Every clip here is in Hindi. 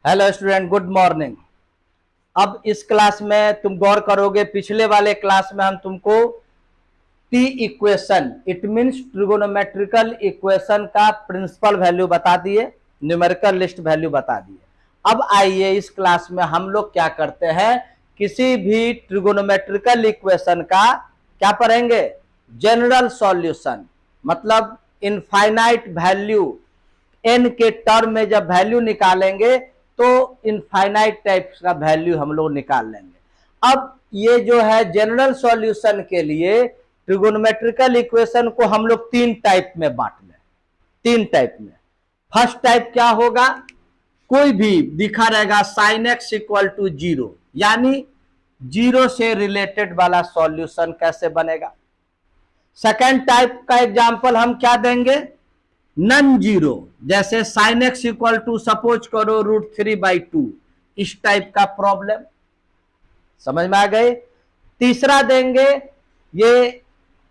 Hello student, good morning. अब इस क्लास में तुम गौर करोगे, पिछले वाले क्लास में हम तुमको T equation, it means trigonometrical equation का प्रिंसिपल वैल्यू बता दिए, न्यूमेरिकल लिस्ट वैल्यू बता दिए। अब आइए इस क्लास में हम लोग क्या करते हैं, किसी भी ट्रिगोनोमेट्रिकल इक्वेशन का क्या पढ़ेंगे, जनरल सॉल्यूशन। मतलब इनफाइनाइट वैल्यू एन के टर्म में जब वैल्यू निकालेंगे तो इनफाइनाइट टाइप का वैल्यू हम लोग निकाल लेंगे। अब ये जो है जनरल सॉल्यूशन के लिए ट्रिगोनोमेट्रिकल इक्वेशन को हम लोग तीन टाइप में बांट लें। तीन टाइप में, फर्स्ट टाइप क्या होगा, कोई भी दिखा रहेगा sine X equal to zero, यानी जीरो से रिलेटेड वाला सॉल्यूशन कैसे बनेगा। सेकेंड टाइप का एग्जांपल हम क्या देंगे, नन जीरो, जैसे sine X equal to suppose करो √3/2, इस टाइप का प्रॉब्लम। समझ में आ गए। तीसरा देंगे, ये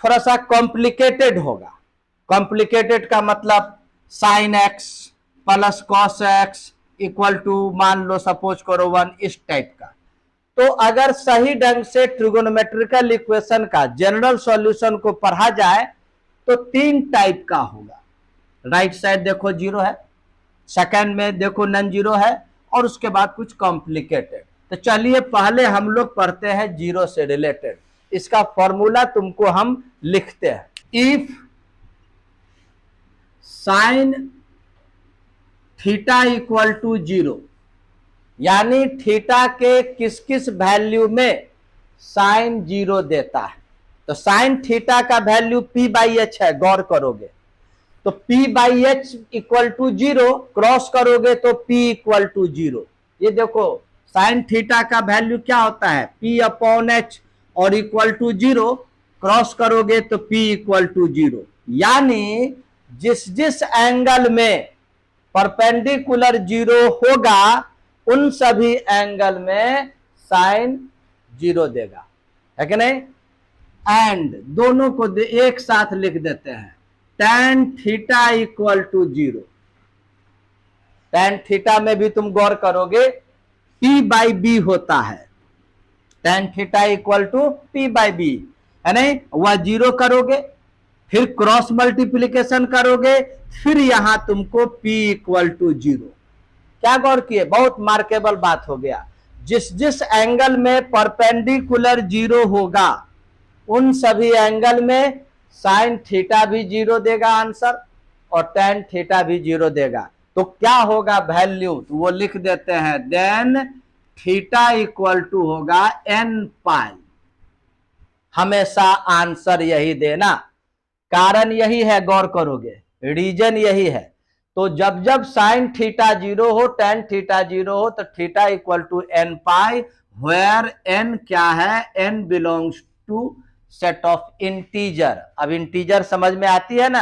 थोड़ा सा कॉम्प्लिकेटेड होगा। कॉम्प्लिकेटेड का मतलब sine X plus cos X equal to मान लो सपोज करो 1, इस टाइप का। तो अगर सही ढंग से ट्रिगोनोमेट्रिकल इक्वेशन का जनरल सॉल्यूशन को पढ़ा जाए तो तीन टाइप का होगा। राइट साइड देखो जीरो है, सेकंड में देखो नन जीरो है, और उसके बाद कुछ कॉम्प्लिकेटेड। तो चलिए पहले हम लोग पढ़ते हैं जीरो से रिलेटेड। इसका फॉर्मूला तुमको हम लिखते हैं, if sine theta equal to zero, यानी थीटा के किस किस वैल्यू में साइन जीरो देता है। तो साइन थीटा का वैल्यू p/h है, गौर करोगे तो p/h equal to zero, cross करोगे तो p इक्वल टू जीरो। ये देखो साइन थीटा का वैल्यू क्या होता है, p/h, और इक्वल टू जीरो, क्रॉस करोगे तो p इक्वल टू जीरो। यानी जिस जिस एंगल में परपेंडिकुलर जीरो होगा उन सभी एंगल में साइन जीरो देगा, है कि नहीं। एंड दोनों को एक साथ लिख देते हैं, tan theta equal to zero. tan theta में भी तुम गौर करोगे p/b होता है, tan theta equal to p/b, है नहीं। वह जीरो करोगे, फिर क्रॉस मल्टीप्लीकेशन करोगे, फिर यहां तुमको p इक्वल टू जीरो। क्या गौर किए, बहुत मार्केबल बात हो गया। जिस जिस एंगल में परपेंडिकुलर जीरो होगा उन सभी एंगल में साइन थीटा भी जीरो देगा आंसर, और टेन थीटा भी जीरो देगा। तो क्या होगा वैल्यू, तो वो लिख देते हैं, देन थीटा इक्वल टू होगा n π। हमेशा आंसर यही देना, कारण यही है, गौर करोगे रीजन यही है। तो जब जब साइन थीटा जीरो हो, टेन थीटा जीरो हो, तो theta equal to n π, where n क्या है, n belongs to set of integer. अब इंटीजर समझ में आती है ना,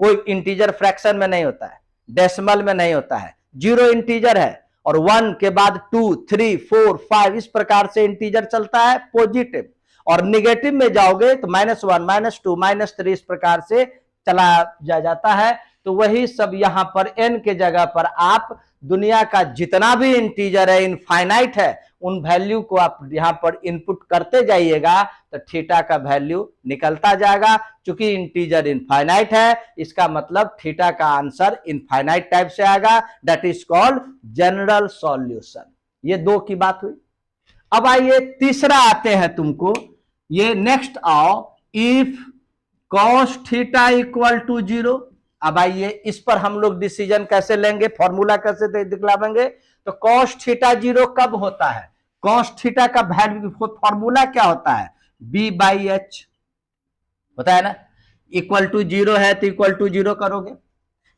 कोई इंटीजर फ्रैक्शन में नहीं होता है, डेसिमल में नहीं होता है। जीरो इंटीजर है, और 1 के बाद 2, 3, 4, 5 इस प्रकार से इंटीजर चलता है पॉजिटिव। और निगेटिव में जाओगे तो -1, -2, -3 इस प्रकार से चला जाता है। तो वही सब यहां पर n के जगह पर आप दुनिया का जितना भी इंटीजर है, इनफाइनाइट है, उन वैल्यू को आप यहां पर इनपुट करते जाइएगा तो थीटा का वैल्यू निकलता जाएगा। चूंकि इंटीजर इनफाइनाइट है, इसका मतलब थीटा का आंसर इनफाइनाइट टाइप से आएगा, that is called general solution. ये दो की बात हुई। अब आइए तीसरा आते हैं तुमको, ये नेक्स्ट आओ, if cos theta equal to zero. अब आइए इस पर हम लोग डिसीजन कैसे लेंगे, फॉर्मूला कैसे दिखलावेंगे। तो कॉस थीटा जीरो कब होता है, कॉस थीटा का वैल्यू फॉर्मूला क्या होता है, b/h होता है ना। इक्वल टू जीरो है तो इक्वल टू जीरो करोगे,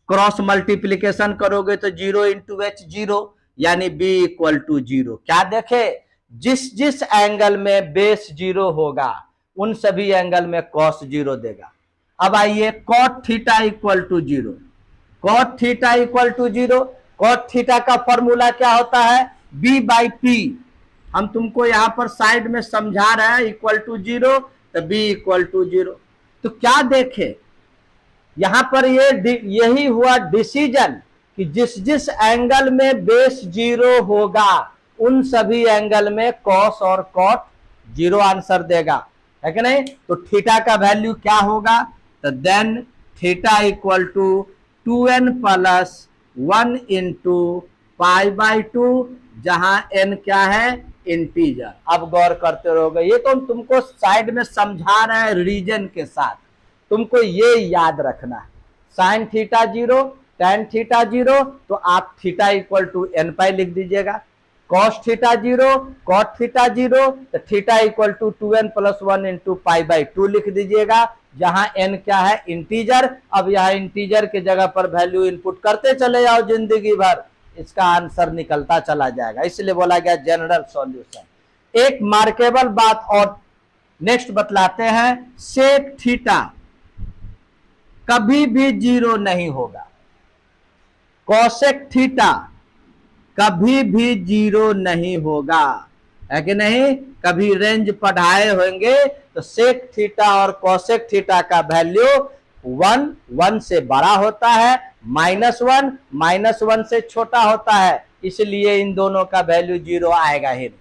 क्रॉस मल्टीप्लीकेशन करोगे तो जीरो इंटू एच जीरो, यानी b इक्वल टू जीरो। क्या देखे, जिस जिस एंगल में बेस जीरो होगा उन सभी एंगल में कॉस जीरो देगा। अब आइए cot theta equal to zero, cot theta equal to zero, cot theta का फॉर्मूला क्या होता है, b/p। हम तुमको यहां पर साइड में समझा रहे हैं, इक्वल टू जीरो तो b इक्वल टू जीरो। तो क्या देखे यहां पर, यही हुआ डिसीजन कि जिस जिस एंगल में बेस 0 होगा उन सभी एंगल में कॉस और कॉट 0 आंसर देगा, है कि नहीं। तो थीटा का वैल्यू क्या होगा, तो then theta equal to 2n plus 1 into pi by 2, जहां n क्या है, इंटीजर। अब गौर करते रहोगे, ये तो तुमको साइड में समझा रहे हैं रीजन के साथ, तुमको ये याद रखना है। साइन थीटा 0, टेन थीटा 0, तो आप theta equal to N pi लिख दीजिएगा। कॉस थीटा 0, कॉट थीटा 0, तो theta equal to 2n plus 1 into pi by 2 लिख दीजिएगा, जहां n क्या है, इंटीजर। अब यहां इंटीजर के जगह पर वैल्यू इनपुट करते चले जाओ जिंदगी भर, इसका आंसर निकलता चला जाएगा, इसलिए बोला गया जनरल सॉल्यूशन। एक मार्केबल बात और नेक्स्ट बतलाते हैं, सेक थीटा कभी भी 0 नहीं होगा, कॉसेक थीटा कभी भी 0 नहीं होगा, है कि नहीं। कभी रेंज पढ़ाए होंगे तो सेक थीटा और कॉसेक थीटा का वैल्यू 1 से बड़ा होता है, -1 से छोटा होता है, इसलिए इन दोनों का वैल्यू 0 आएगा ही नहीं।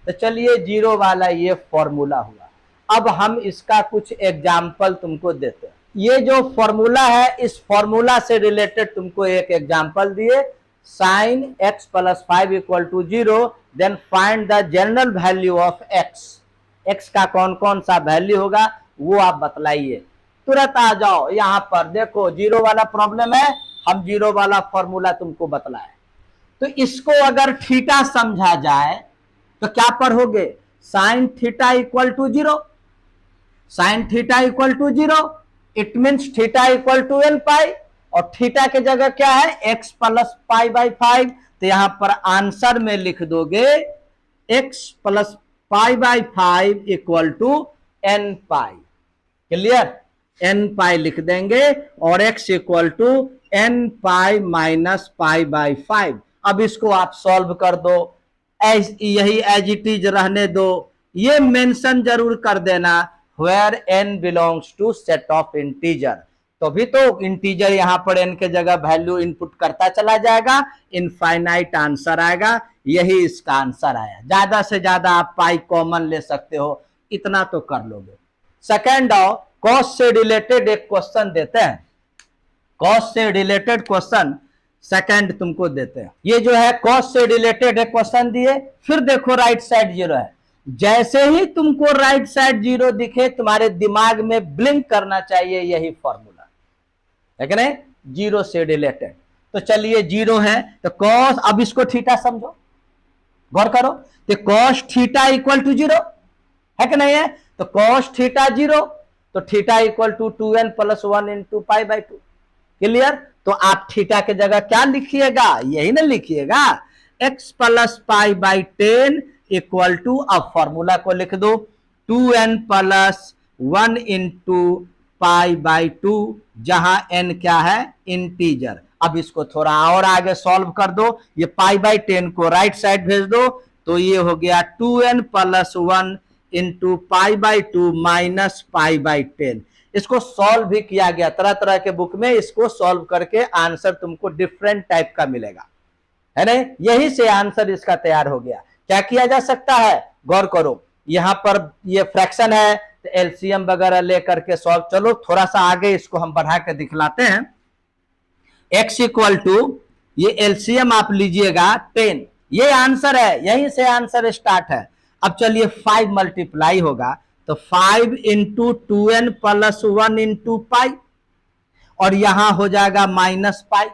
तो चलिए 0 वाला ये फॉर्मूला हुआ। अब हम इसका कुछ एग्जाम्पल तुमको देते हैं। ये जो फॉर्मूला है, इस फॉर्मूला से रिलेटेड तुमको एक एग्जाम्पल दिए, sine x plus 5 equal to 0, then find the general value of x का कौन कौन सा वैल्यू होगा वो आप बतलाइए। तुरंत आ जाओ, यहां पर देखो 0 वाला प्रॉब्लम है, हम 0 वाला फॉर्मूला तुमको बतलाए। तो इसको अगर थीटा समझा जाए तो क्या पढ़ोगे, sine theta equal to 0, sine theta equal to 0, it means theta equal to n pi, और थीटा के जगह क्या है, x प्लस पाई बाई 5। तो यहां पर आंसर में लिख दोगे x plus pi by 5 equal to n pi, clear, n pi लिख देंगे, और x equal to n pi minus pi by 5। अब इसको आप सॉल्व कर दो, यही एज इट इज रहने दो, ये मेंशन जरूर कर देना where n belongs to set of integer, तो भी तो इंटीजर यहां पर n के जगह वैल्यू इनपुट करता चला जाएगा, इनफाइनाइट आंसर आएगा, यही इसका आंसर आया। ज्यादा से ज्यादा आप पाई कॉमन ले सकते हो, इतना तो कर लोगे। सेकेंड आओ, कॉस से रिलेटेड एक क्वेश्चन देते हैं, कॉस से रिलेटेड क्वेश्चन सेकेंड तुमको देते हैं। ये जो है कॉस से रिलेटेड एक क्वेश्चन दिए, फिर देखो राइट साइड 0 है, जैसे ही तुमको राइट साइड 0 दिखे तुम्हारे दिमाग में ब्लिंक करना चाहिए यही फॉर्मूला, है कि नहीं, 0 से रिलेटेड। तो चलिए 0 है तो कॉस, अब इसको थीटा समझो, गौर करो, तो कॉस थीटा इक्वल टू 0 है कि नहीं है, तो कॉस थीटा 0, तो theta equal to 2n plus 1 into pi by 2, clear. तो आप थीटा के जगह क्या लिखिएगा, यही ना लिखिएगा, x plus pi by 10 equal to, अब फॉर्मूला को लिख दो 2n plus 1 into pi by 2, जहां n क्या है, इंटीजर। अब इसको थोड़ा और आगे सॉल्व कर दो, ये पाई बाई 10 को राइट साइड भेज दो, तो ये हो गया 2n plus 1 into pi by 2 minus pi by 10। इसको सॉल्व भी किया गया, तरह तरह के बुक में इसको सॉल्व करके आंसर तुमको डिफरेंट टाइप का मिलेगा, है ना, यही से आंसर इसका तैयार हो गया। क्या किया जा सकता है, गौर करो, यहां पर ये फ्रैक्शन है तो एलसीएम वगैरह लेकर के सॉल्व, चलो थोड़ा सा आगे इसको हम बढ़ा के दिखलाते हैं। x इक्वल टू, ये एलसीएम आप लीजिएगा 10, ये आंसर है, यहीं से आंसर स्टार्ट है। अब चलिए 5 मल्टीप्लाई होगा, तो 5 इंटू 2n प्लस 1 इंटू पाई, और यहां हो जाएगा माइनस पाई।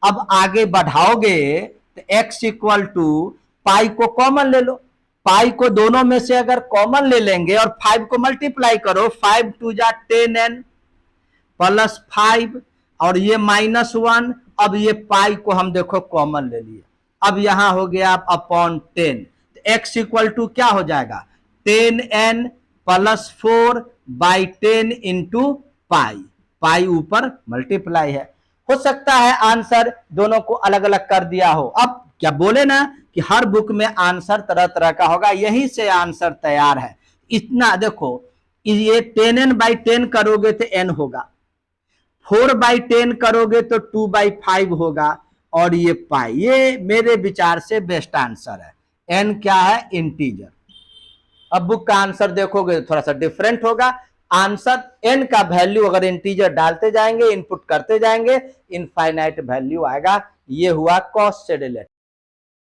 अब आगे बढ़ाओगे तो x इक्वल टू, पाई को कॉमन ले लो, पाई को दोनों में से अगर कॉमन ले लेंगे और 5 को मल्टीप्लाई करो, 5 टू जा 10n प्लस 5, और ये -1, अब ये पाई को हम देखो कॉमन ले लिए, अब यहां हो गया अपॉन 10, x इक्वल टू क्या हो जाएगा, 10n plus 4 by 10 into pi, pi ऊपर मल्टीप्लाई है। हो सकता है आंसर दोनों को अलग अलग कर दिया हो। अब क्या बोले ना कि हर बुक में आंसर तरह तरह का होगा, यही से आंसर तैयार है। इतना देखो, ये 10n बाई 10 करोगे तो n होगा, 4 बाई 10 करोगे तो 2 बाई 5 होगा, और ये पाई, ये मेरे विचार से बेस्ट आंसर है। एन क्या है? इंटीजर। अब बुक का आंसर देखोगे थोड़ा सा डिफरेंट होगा। आंसर एन का वैल्यू अगर इंटीजर डालते जाएंगे, इनपुट करते जाएंगे, इनफाइनाइट वैल्यू आएगा। ये हुआ कॉस से रिलेटेड।